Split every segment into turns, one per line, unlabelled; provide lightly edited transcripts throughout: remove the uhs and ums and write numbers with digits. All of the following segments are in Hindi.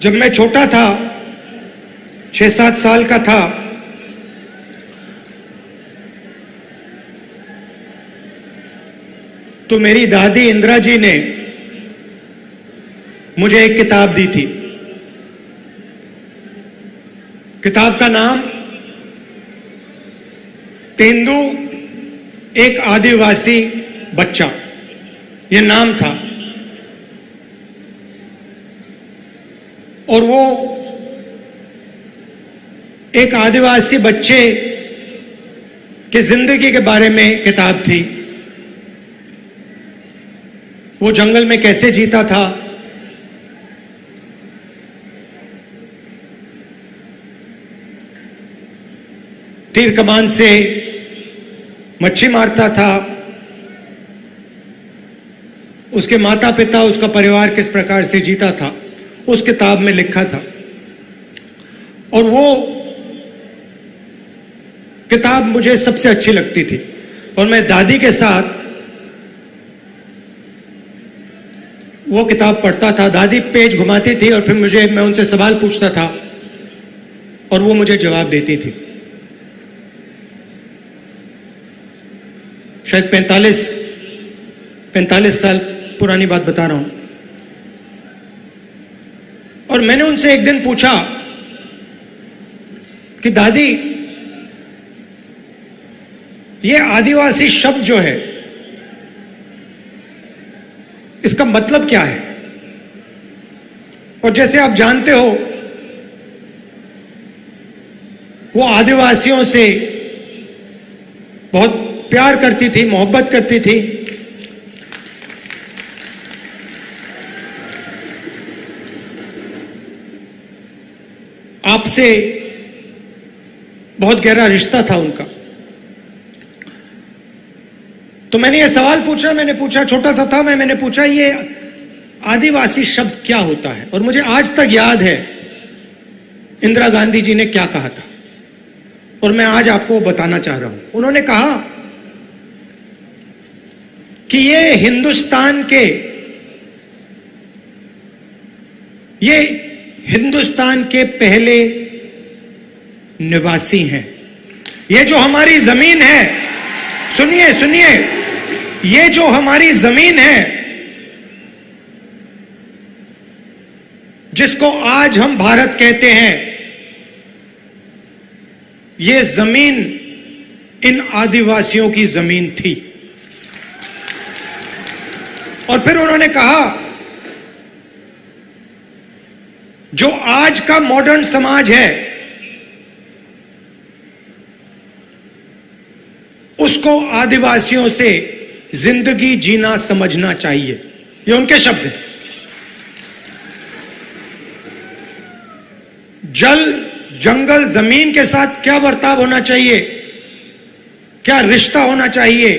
जब मैं छोटा था, 6-7 साल का था, तो मेरी दादी इंदिरा जी ने मुझे एक किताब दी थी। किताब का नाम तेंदू एक आदिवासी बच्चा, यह नाम था। और वो एक आदिवासी बच्चे की जिंदगी के बारे में किताब थी। वो जंगल में कैसे जीता था, तीर कमान से मच्छी मारता था, उसके माता पिता, उसका परिवार किस प्रकार से जीता था, उस किताब में लिखा था। और वो किताब मुझे सबसे अच्छी लगती थी। और मैं दादी के साथ वो किताब पढ़ता था। दादी पेज घुमाती थी और फिर मैं उनसे सवाल पूछता था और वो मुझे जवाब देती थी। शायद 45 साल पुरानी बात बता रहा हूं। और मैंने उनसे एक दिन पूछा कि दादी, ये आदिवासी शब्द जो है, इसका मतलब क्या है? और जैसे आप जानते हो, वो आदिवासियों से बहुत प्यार करती थी, मोहब्बत करती थी। आपसे बहुत गहरा रिश्ता था उनका। तो मैंने ये सवाल पूछा, छोटा सा था मैंने पूछा, ये आदिवासी शब्द क्या होता है? और मुझे आज तक याद है इंदिरा गांधी जी ने क्या कहा था, और मैं आज आपको बताना चाह रहा हूं। उन्होंने कहा कि ये हिंदुस्तान के पहले निवासी हैं। ये जो हमारी जमीन है, सुनिए, ये जो हमारी जमीन है, जिसको आज हम भारत कहते हैं, ये जमीन इन आदिवासियों की जमीन थी। और फिर उन्होंने कहा, जो आज का मॉडर्न समाज है, उसको आदिवासियों से जिंदगी जीना समझना चाहिए। ये उनके शब्द हैं। जल, जंगल, जमीन के साथ क्या बर्ताव होना चाहिए, क्या रिश्ता होना चाहिए,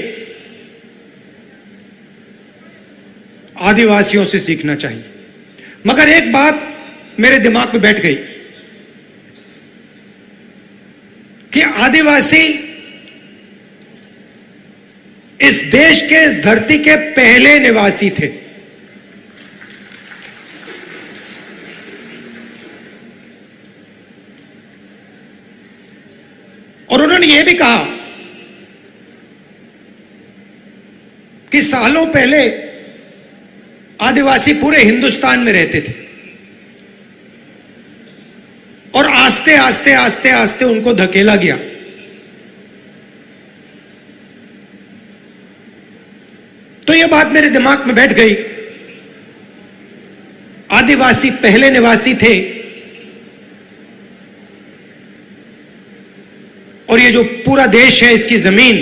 आदिवासियों से सीखना चाहिए। मगर एक बात मेरे दिमाग में बैठ गई कि आदिवासी इस देश के, इस धरती के पहले निवासी थे। और उन्होंने यह भी कहा कि सालों पहले आदिवासी पूरे हिंदुस्तान में रहते थे और आस्ते आस्ते उनको धकेला गया। तो यह बात मेरे दिमाग में बैठ गई, आदिवासी पहले निवासी थे और ये जो पूरा देश है, इसकी जमीन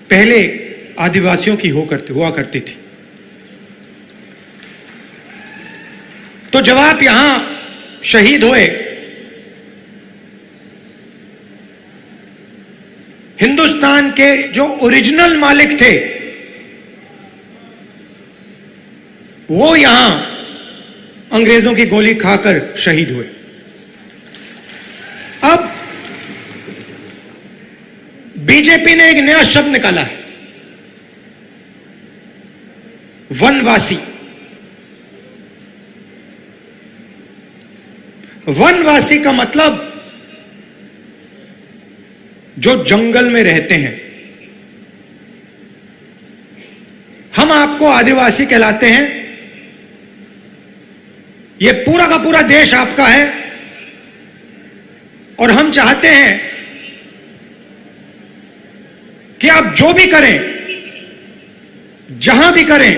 पहले आदिवासियों की हुआ करती थी। तो जब आप यहां शहीद हुए, हिंदुस्तान के जो ओरिजिनल मालिक थे, वो यहां अंग्रेजों की गोली खाकर शहीद हुए। अब बीजेपी ने एक नया शब्द निकाला है, वनवासी। वनवासी का मतलब जो जंगल में रहते हैं। हम आपको आदिवासी कहलाते हैं। यह पूरा का पूरा देश आपका है और हम चाहते हैं कि आप जो भी करें, जहां भी करें,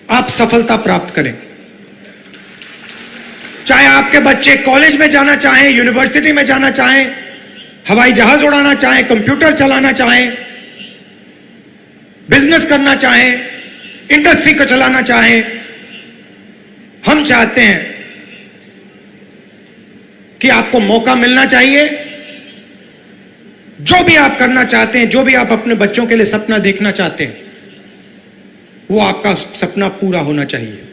आप सफलता प्राप्त करें। चाहे आपके बच्चे कॉलेज में जाना चाहें, यूनिवर्सिटी में जाना चाहें, हवाई जहाज उड़ाना चाहें, कंप्यूटर चलाना चाहें, बिजनेस करना चाहें, इंडस्ट्री को चलाना चाहें, हम चाहते हैं कि आपको मौका मिलना चाहिए। जो भी आप करना चाहते हैं, जो भी आप अपने बच्चों के लिए सपना देखना चाहते हैं, वो आपका सपना पूरा होना चाहिए।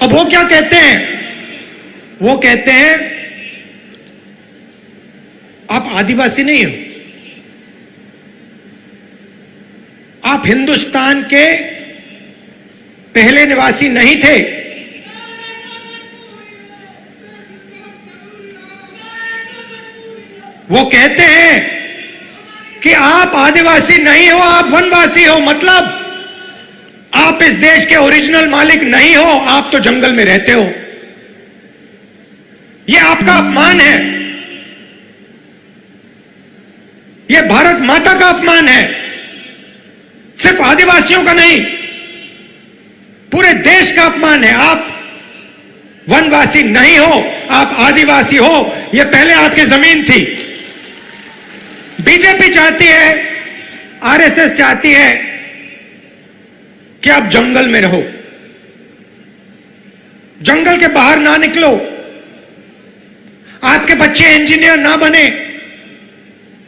अब वो क्या कहते हैं? वो कहते हैं आप आदिवासी नहीं हो, आप हिंदुस्तान के पहले निवासी नहीं थे। वो कहते हैं कि आप आदिवासी नहीं हो, आप वनवासी हो। मतलब आप इस देश के ओरिजिनल मालिक नहीं हो, आप तो जंगल में रहते हो। यह आपका अपमान है, यह भारत माता का अपमान है। सिर्फ आदिवासियों का नहीं, पूरे देश का अपमान है। आप वनवासी नहीं हो, आप आदिवासी हो। यह पहले आपकी जमीन थी। बीजेपी चाहती है, आरएसएस चाहती है कि आप जंगल में रहो, जंगल के बाहर ना निकलो। आपके बच्चे इंजीनियर ना बने,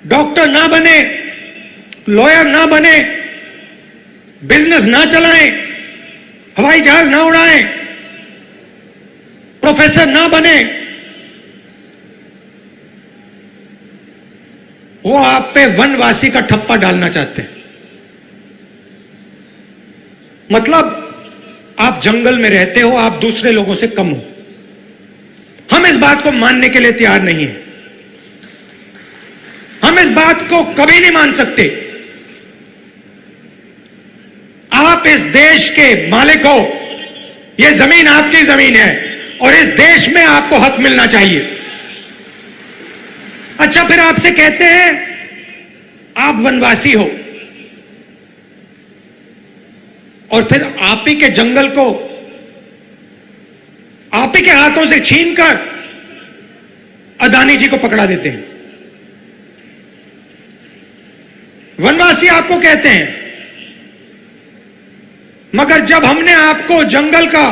डॉक्टर ना बने, लॉयर ना बने, बिजनेस ना चलाएं, हवाई जहाज ना उड़ाएं, प्रोफेसर ना बने। वो आप पे वनवासी का ठप्पा डालना चाहते हैं। मतलब आप जंगल में रहते हो, आप दूसरे लोगों से कम हो। हम इस बात को मानने के लिए तैयार नहीं है। हम इस बात को कभी नहीं मान सकते। आप इस देश के मालिक हो, यह जमीन आपकी जमीन है और इस देश में आपको हक मिलना चाहिए। अच्छा, फिर आपसे कहते हैं आप वनवासी हो और फिर आप ही के जंगल को आप ही के हाथों से छीनकर अदानी जी को पकड़ा देते हैं। वनवासी आपको कहते हैं, मगर जब हमने आपको जंगल का,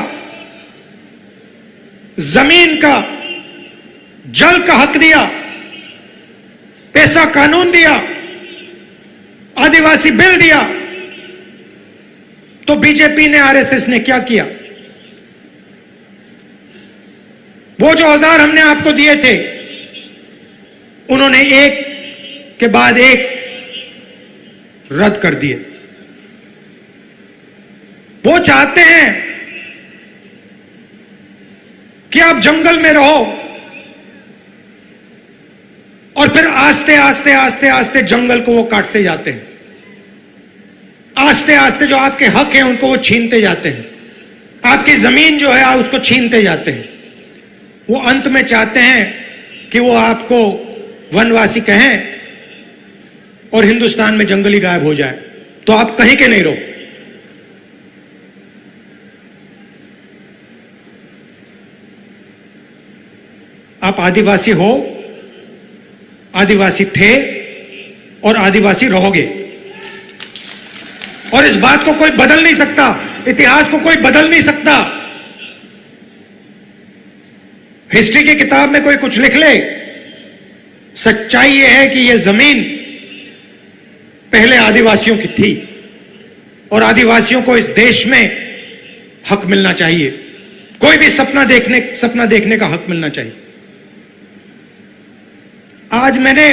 जमीन का, जल का हक दिया, पैसा कानून दिया, आदिवासी बिल दिया, तो बीजेपी ने, आरएसएस ने क्या किया? वो जो औजार हमने आपको दिए थे, उन्होंने एक के बाद एक रद्द कर दिए। वो चाहते हैं कि आप जंगल में रहो और फिर आस्ते आस्ते आस्ते आस्ते जंगल को वो काटते जाते हैं। आस्ते आस्ते जो आपके हक हैं उनको वो छीनते जाते हैं। आपकी जमीन जो है उसको छीनते जाते हैं। वो अंत में चाहते हैं कि वो आपको वनवासी कहें और हिंदुस्तान में जंगल ही गायब हो जाए, तो आप कहीं के नहीं रहो। आप आदिवासी हो, आदिवासी थे और आदिवासी रहोगे। और इस बात को कोई बदल नहीं सकता, इतिहास को कोई बदल नहीं सकता। हिस्ट्री की किताब में कोई कुछ लिख ले, सच्चाई यह है कि यह जमीन पहले आदिवासियों की थी और आदिवासियों को इस देश में हक मिलना चाहिए। कोई भी सपना देखने का हक मिलना चाहिए। आज मैंने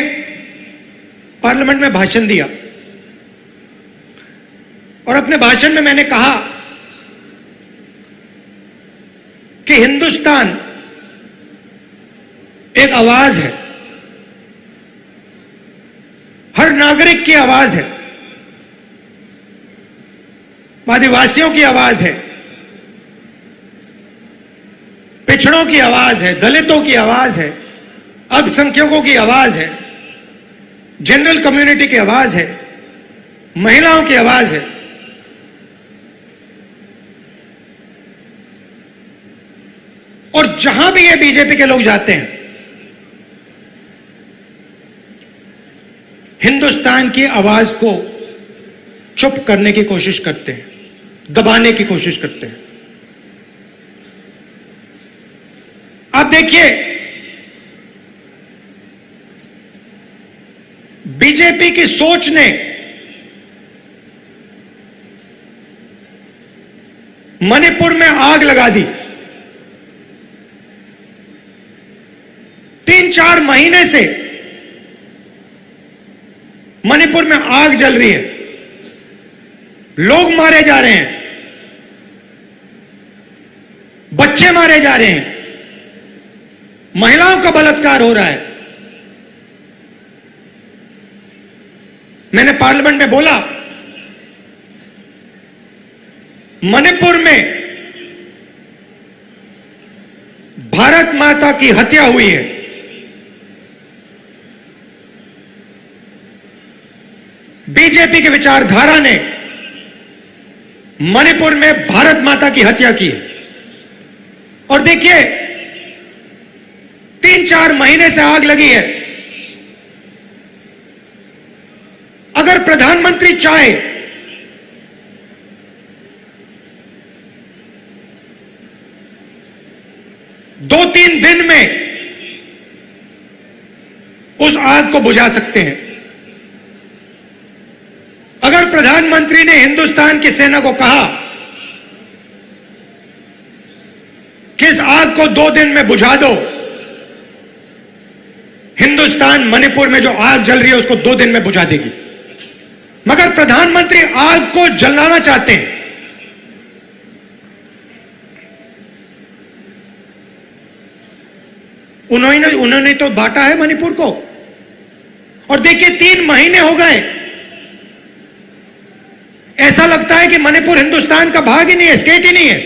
पार्लियामेंट में भाषण दिया और अपने भाषण में मैंने कहा कि हिंदुस्तान एक आवाज है, हर नागरिक की आवाज है, आदिवासियों की आवाज है, पिछड़ों की आवाज है, दलितों की आवाज है, अल्पसंख्यकों की आवाज है, जनरल कम्युनिटी की आवाज है, महिलाओं की आवाज है। और जहां भी ये बीजेपी के लोग जाते हैं, हिंदुस्तान की आवाज को चुप करने की कोशिश करते हैं, दबाने की कोशिश करते हैं। आप देखिए, बीजेपी की सोच ने मणिपुर में आग लगा दी। 3-4 महीने से मणिपुर में आग जल रही है, लोग मारे जा रहे हैं, बच्चे मारे जा रहे हैं, महिलाओं का बलात्कार हो रहा है। मैंने पार्लियामेंट में बोला, मणिपुर में भारत माता की हत्या हुई है। बीजेपी की विचारधारा ने मणिपुर में भारत माता की हत्या की है। और देखिए, 3-4 महीने से आग लगी है। अगर प्रधानमंत्री चाहे दो 3 दिन में उस आग को बुझा सकते हैं। अगर प्रधानमंत्री ने हिंदुस्तान की सेना को कहा कि इस आग को 2 दिन में बुझा दो, हिंदुस्तान मणिपुर में जो आग जल रही है उसको 2 दिन में बुझा देगी। मगर प्रधानमंत्री आग को जलाना चाहते हैं। उन्होंने तो बांटा है मणिपुर को। और देखिए, 3 महीने हो गए, ऐसा लगता है कि मणिपुर हिंदुस्तान का भाग ही नहीं है, स्टेट ही नहीं है।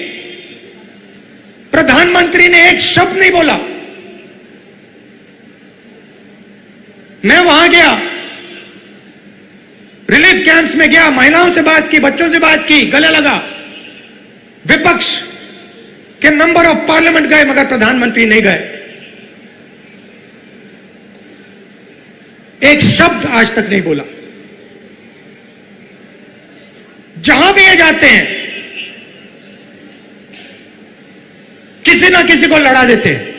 प्रधानमंत्री ने एक शब्द नहीं बोला। मैं वहां गया, रिलीफ कैंप्स में गया, महिलाओं से बात की, बच्चों से बात की, गले लगा। विपक्ष के मेंबर ऑफ पार्लियामेंट गए, मगर प्रधानमंत्री नहीं गए। एक शब्द आज तक नहीं बोला। जहां भी ये जाते हैं, किसी ना किसी को लड़ा देते हैं।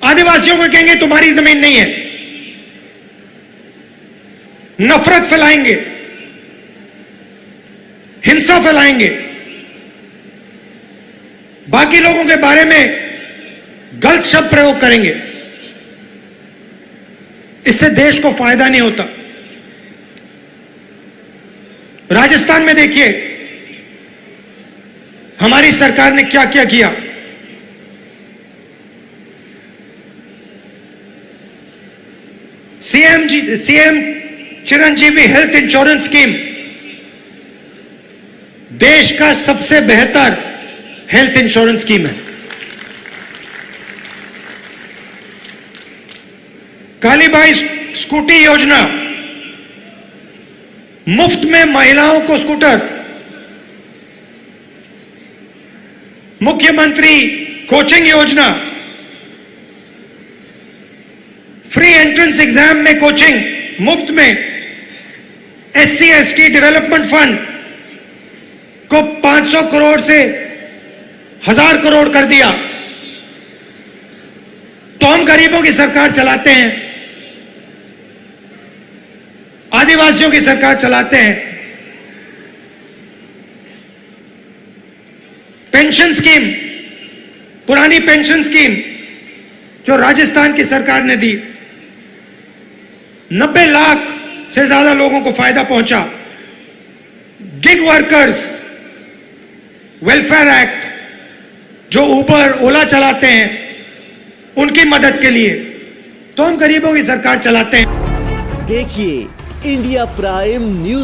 आदिवासियों को कहेंगे तुम्हारी जमीन नहीं है, नफरत फैलाएंगे, हिंसा फैलाएंगे, बाकी लोगों के बारे में गलत शब्द प्रयोग करेंगे। इससे देश को फायदा नहीं होता। राजस्थान में देखिए, हमारी सरकार ने क्या क्या किया। CM Chiranjeevi health insurance scheme देश का सबसे बेहतर हेल्थ इंश्योरेंस स्कीम है। कालीबाई स्कूटी योजना, मुफ्त में महिलाओं को स्कूटर। मुख्यमंत्री कोचिंग योजना, फ्री एंट्रेंस एग्जाम में कोचिंग मुफ्त में। एससी एसटी डेवलपमेंट फंड को 500 करोड़ से 1000 करोड़ कर दिया। तो हम गरीबों की सरकार चलाते हैं, आदिवासियों की सरकार चलाते हैं। पेंशन स्कीम, पुरानी पेंशन स्कीम जो राजस्थान की सरकार ने दी, 90 लाख से ज्यादा लोगों को फायदा पहुंचा। गिग वर्कर्स वेलफेयर एक्ट, जो ऊबर ओला चलाते हैं उनकी मदद के लिए, तो हम गरीबों की सरकार चलाते हैं।
देखिए इंडिया प्राइम न्यूज।